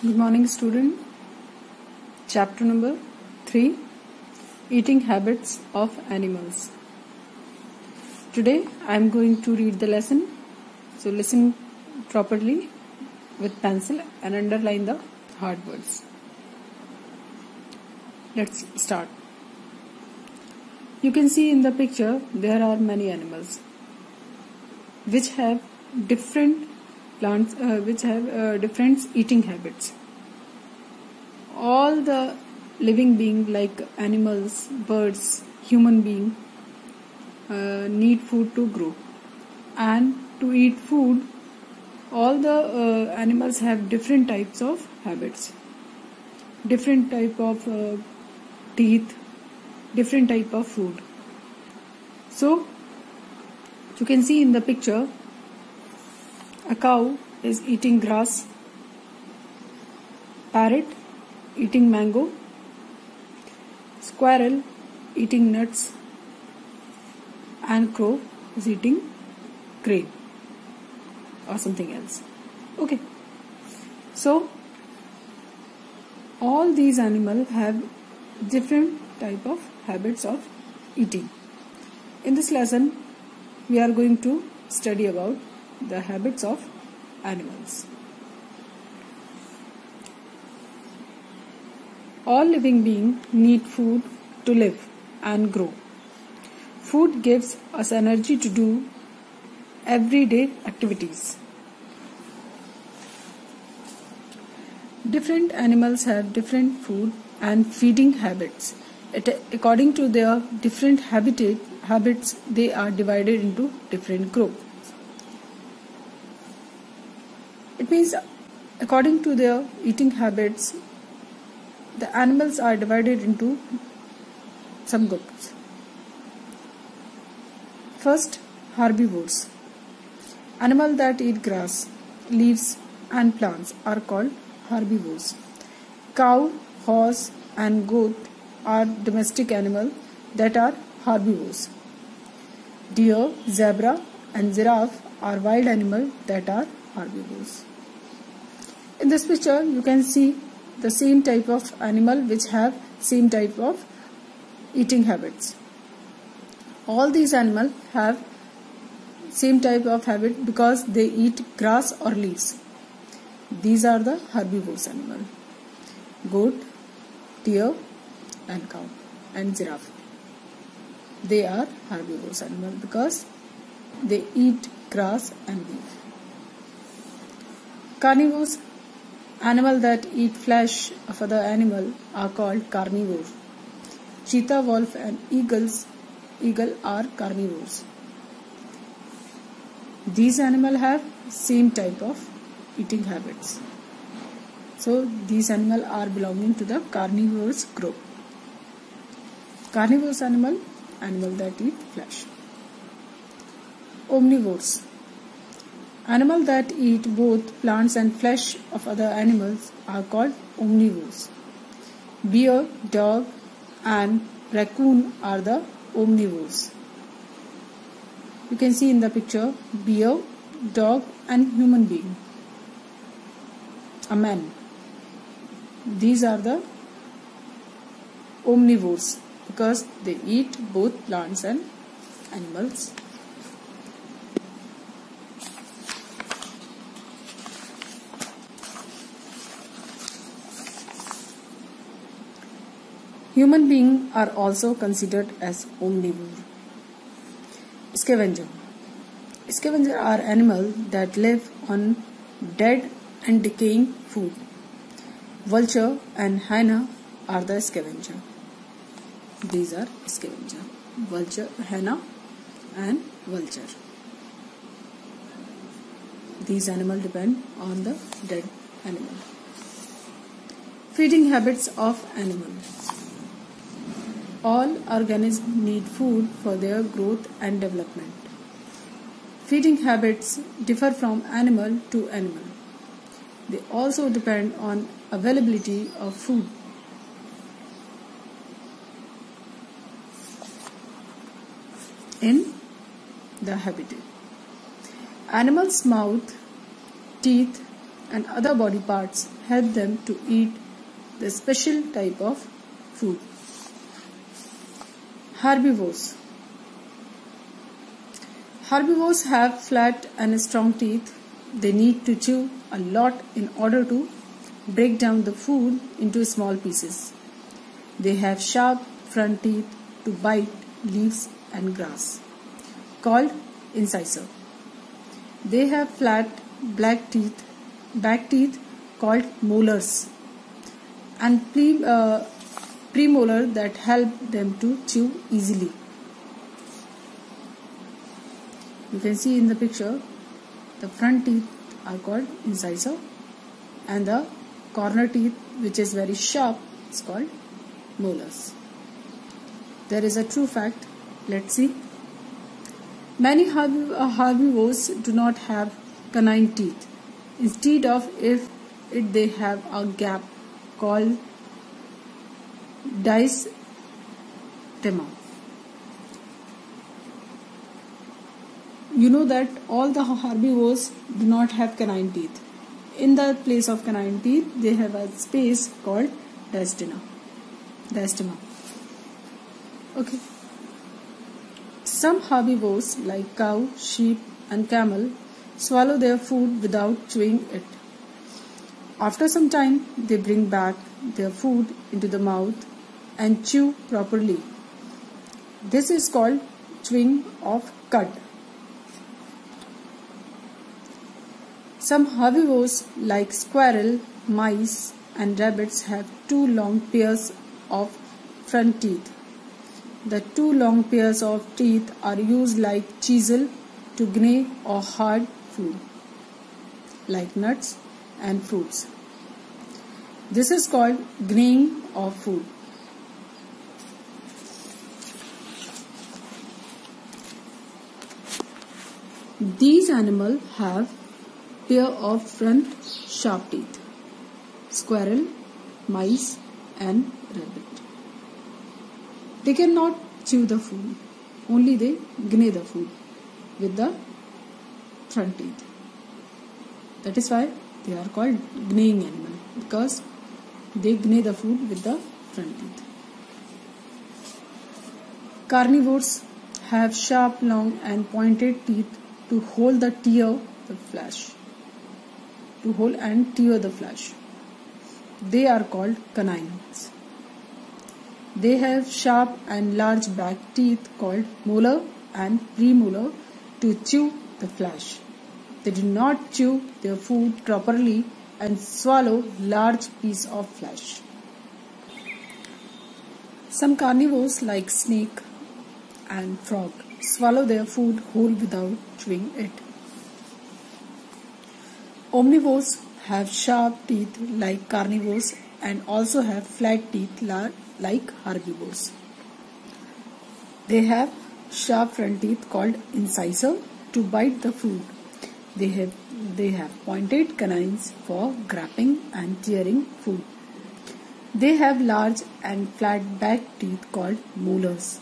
Good morning, student. Chapter number 3, Eating Habits of Animals. Today I am going to read the lesson. So listen properly with pencil and underline the hard words. Let's start. You can see in the picture there are many animals which have different plants different eating habits. All the living beings like animals, birds, human beings need food to grow, and to eat food all the animals have different types of habits, different type of teeth, different type of food. So you can see in the picture a cow is eating grass, parrot eating mango, squirrel eating nuts, and crow is eating grain or something else. Okay, so all these animals have different type of habits of eating. In this lesson we are going to study about the habits of animals. All living beings need food to live and grow. Food gives us energy to do everyday activities. Different animals have different food and feeding habits. According to their different habits, they are divided into different groups. It means according to their eating habits, the animals are divided into some groups. First, herbivores. Animals that eat grass, leaves and plants are called herbivores. Cow, horse and goat are domestic animals that are herbivores. Deer, zebra and giraffe are wild animals that are herbivores. In this picture you can see the same type of animal which have same type of eating habits. All these animals have same type of habit because they eat grass or leaves. These are the herbivores animal: goat, deer and cow and giraffe. They are herbivores animal because they eat grass and leaf. Carnivores, animals that eat flesh of other animals are called carnivore. Cheetah, wolf and eagle are carnivores. These animals have same type of eating habits. So these animals are belonging to the carnivores group. Carnivores animal that eat flesh. Omnivores, animals that eat both plants and flesh of other animals are called omnivores. Bear, dog and raccoon are the omnivores. You can see in the picture bear, dog and human being, a man. These are the omnivores because they eat both plants and animals. Human beings are also considered as omnivore. Scavenger. Scavengers are animals that live on dead and decaying food. Vulture and hyena are the scavenger. These are scavenger. Vulture, hyena and vulture. These animals depend on the dead animal. Feeding habits of animals. All organisms need food for their growth and development. Feeding habits differ from animal to animal. They also depend on availability of food. In the habitat, animals' mouth, teeth and other body parts help them to eat the special type of food. Herbivores. Herbivores have flat and strong teeth. They need to chew a lot in order to break down the food into small pieces. They have sharp front teeth to bite leaves and grass, called incisor. They have flat back teeth called molars, and premolar that help them to chew easily. You can see in the picture, the front teeth are called incisor and the corner teeth, which is very sharp, is called molars. There is a true fact. Let's see. Many herbivores do not have canine teeth. Instead of they have a gap called diastema. You know that all the herbivores do not have canine teeth. In the place of canine teeth, they have a space called diastema. Okay. Some herbivores like cow, sheep and camel swallow their food without chewing it. After some time, they bring back their food into the mouth and chew properly. This is called chewing of cud. Some herbivores like squirrel, mice and rabbits have two long pairs of front teeth. The two long pairs of teeth are used like chisel to gnaw or hard food, like nuts and fruits. This is called gnawing of food. These animals have pair of front sharp teeth: squirrel, mice and rabbit. They cannot chew the food, only they gnaw the food with the front teeth. That is why they are called gnawing animal, because they gnaw the food with the front teeth. Carnivores have sharp, long and pointed teeth to hold and tear the flesh. They are called canines. They have sharp and large back teeth called molar and premolar to chew the flesh. They do not chew their food properly and swallow large piece of flesh. Some carnivores like snake and frog swallow their food whole without chewing it. Omnivores have sharp teeth like carnivores and also have flat teeth like herbivores. They have sharp front teeth called incisor to bite the food. They have pointed canines for grabbing and tearing food. They have large and flat back teeth called molars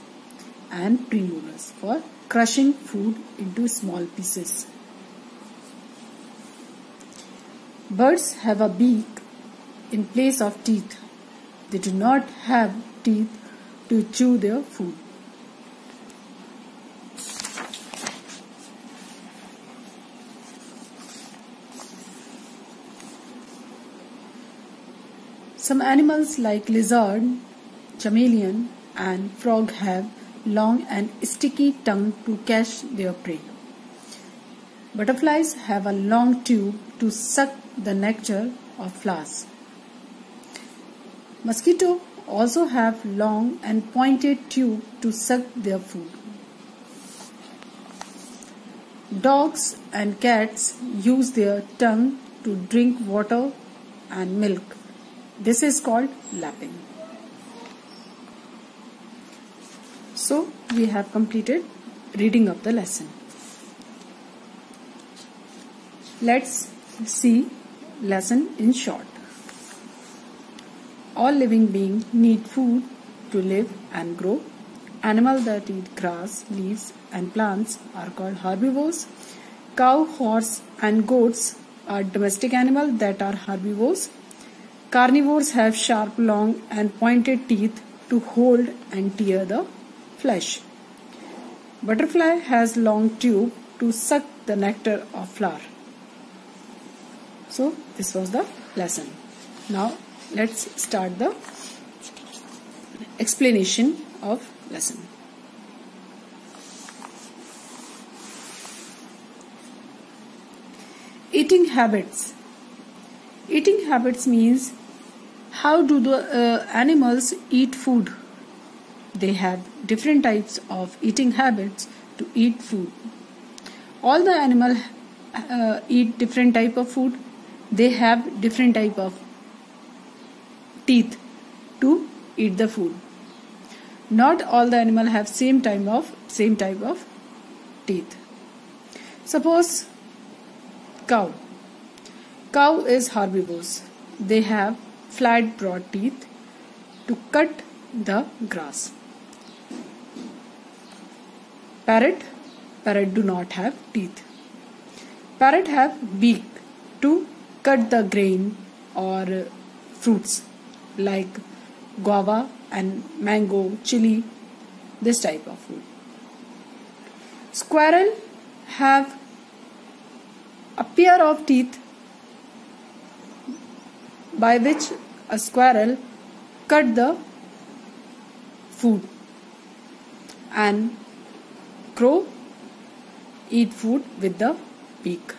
and premolars for crushing food into small pieces. Birds have a beak in place of teeth. They do not have teeth to chew their food. Some animals like lizard, chameleon and frog have long and sticky tongue to catch their prey. Butterflies have a long tube to suck the nectar of flowers. Mosquitoes also have long and pointed tube to suck their food. Dogs and cats use their tongue to drink water and milk. This is called lapping. So we have completed reading of the lesson. Let's see lesson in short. All living beings need food to live and grow. Animals that eat grass, leaves and plants are called herbivores. Cow, horse and goats are domestic animals that are herbivores. Carnivores have sharp, long and pointed teeth to hold and tear the flesh. Butterfly has long tube to suck the nectar of flower. So this was the lesson. Now let's start the explanation of lesson. Eating habits. Eating habits means how do the animals eat food. They have different types of eating habits to eat food. All the animals eat different type of food. They have different type of teeth to eat the food. Not all the animals have same type of teeth. Suppose cow. Cow is herbivores. They have flat broad teeth to cut the grass. Parrot do not have teeth. Parrot have beak to cut the grain or fruits like guava and mango, chili, this type of food. Squirrel have a pair of teeth by which a squirrel cut the food, and crow eat food with the beak.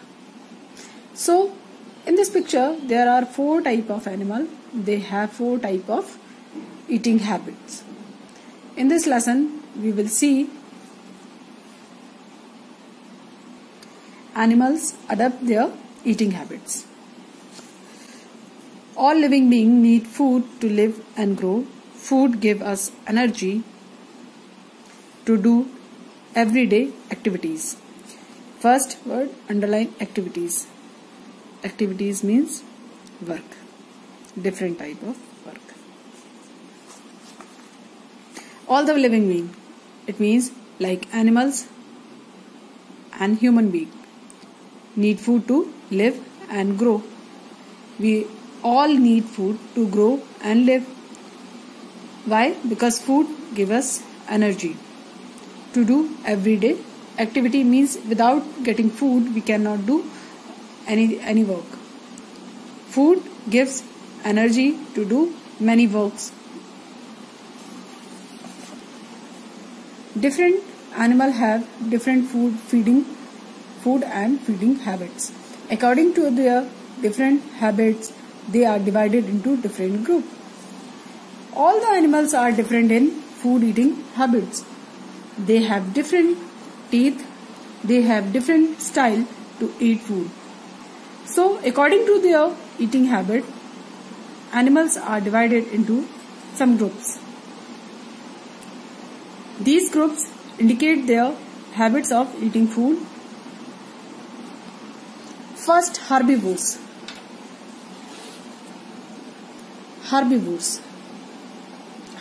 So in this picture there are 4 type of animal. They have 4 type of eating habits. In this lesson we will see animals adapt their eating habits. All living beings need food to live and grow. Food gives us energy to do everyday activities. First word, underline activities. Activities means work. Different type of work. All the living beings. It means like animals and human beings need food to live and grow. We all need food to grow and live. Why? Because food gives us energy to do everyday activity. Means without getting food we cannot do any work. Food gives energy to do many works. Different animals have different food and feeding habits. According to their different habits, they are divided into different groups. All the animals are different in food eating habits. They have different teeth. They have different style to eat food. So according to their eating habit, animals are divided into some groups. These groups indicate their habits of eating food. First, herbivores. Herbivores.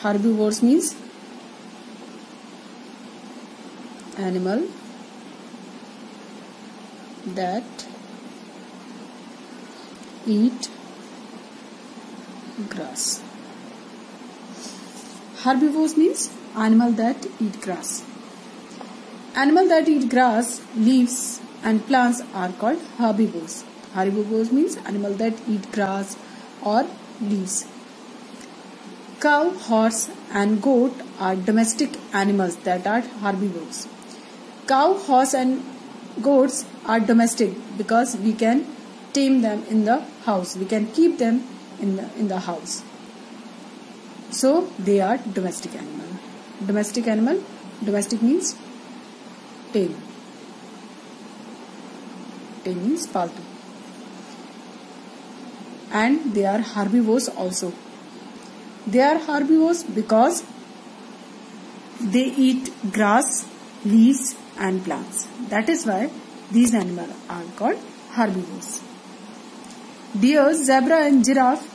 Herbivores means animal that eat grass. Herbivores means animal that eat grass. Animal that eat grass, leaves and plants are called herbivores. Herbivores means animal that eat grass or leaves. Cow, horse and goat are domestic animals that are herbivores. Cow, horse and goats are domestic because we can tame them in the house. We can keep them in the house. So they are domestic animal. Domestic animal. Domestic means tame. Tame means paltu. And they are herbivores also. They are herbivores because they eat grass, leaves and plants. That is why these animals are called herbivores. Deer, zebra and giraffe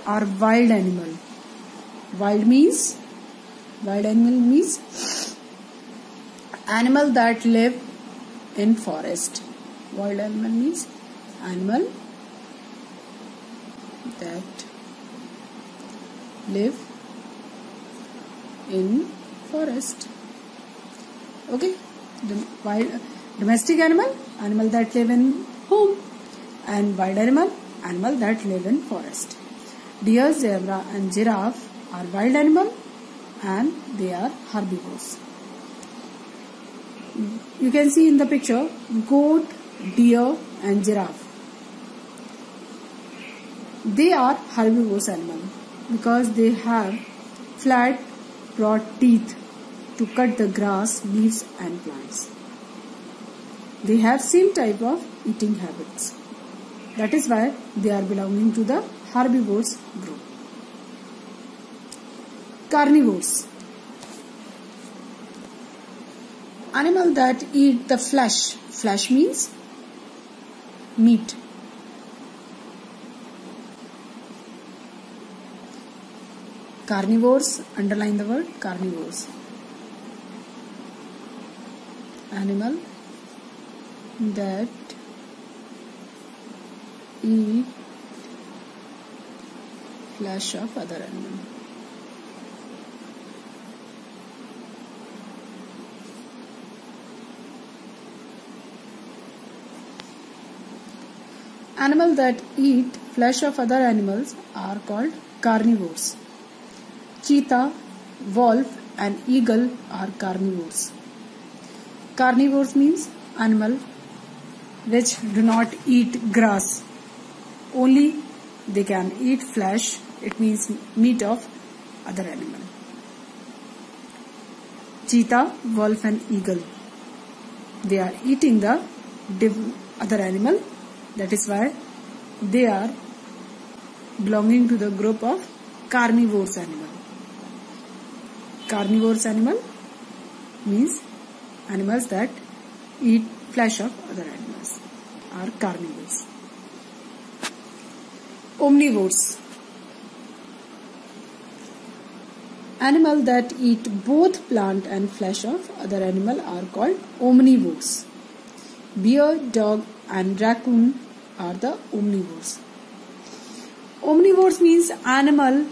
are wild animal. Wild animal means animal that live in forest. Wild animal means animal that live in forest. Okay, wild domestic animal, animal that live in home, and wild animal, animal that live in forest. Deer, zebra and giraffe are wild animal and they are herbivores. You can see in the picture goat, deer and giraffe. They are herbivorous animal because they have flat, broad teeth to cut the grass, leaves and plants. They have same type of eating habits. That is why they are belonging to the herbivores group. Carnivores. Animal that eat the flesh. Flesh means meat. Carnivores, underline the word carnivores. Animal that eat flesh of other animal. Animal that eat flesh of other animals are called carnivores. Cheetah, wolf and eagle are carnivores. Carnivores means animal which do not eat grass. Only they can eat flesh. It means meat of other animal. Cheetah, wolf and eagle. They are eating the other animal. That is why they are belonging to the group of carnivores animal. Carnivores animal means animals that eat flesh of other animals are carnivores. Omnivores. Animal that eat both plant and flesh of other animal are called omnivores. Bear, dog and raccoon are the omnivores. Omnivores means animal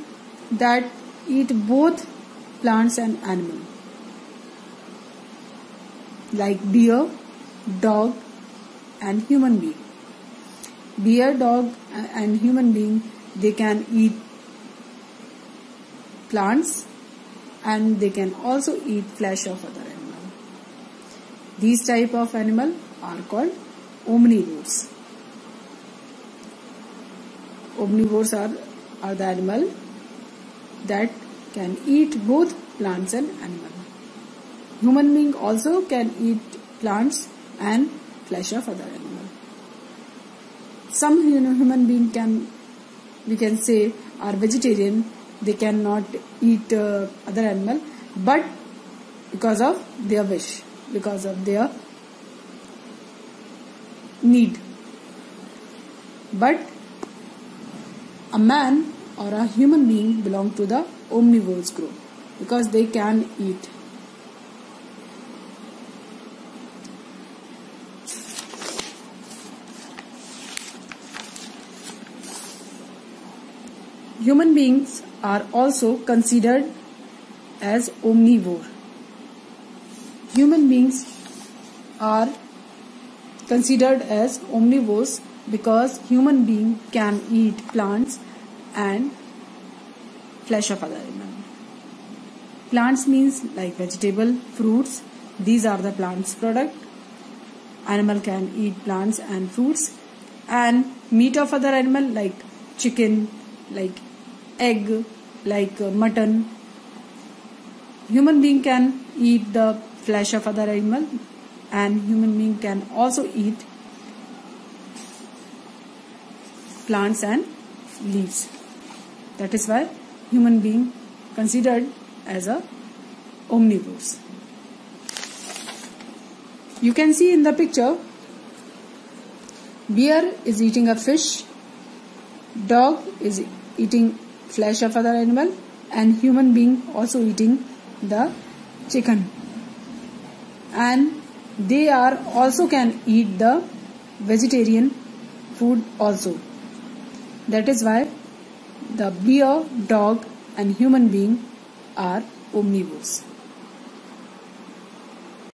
that eat both plants and animal, like deer, dog and human being. Bear, dog and human being, they can eat plants and they can also eat flesh of other animal. These type of animal are called omnivores. Omnivores are the animal that can eat both plants and animal. Human being also can eat plants and flesh of other animal. Some human being we can say are vegetarian. They cannot eat other animal, but because of their wish, because of their need. But a man or a human being belong to the omnivores group because they can eat. Human beings are also considered as omnivore. Human beings are considered as omnivores because human being can eat plants and flesh of other animal. Plants means like vegetable, fruits. These are the plants product. Animal can eat plants and fruits, and meat of other animal like chicken, like egg, like mutton. Human being can eat the flesh of other animal, and human being can also eat plants and leaves. That is why human being considered as a omnivores. You can see in the picture, bear is eating a fish, dog is eating flesh of other animal, and human being also eating the chicken. And they are also can eat the vegetarian food also. That is why The bear, dog, and human being are omnivores.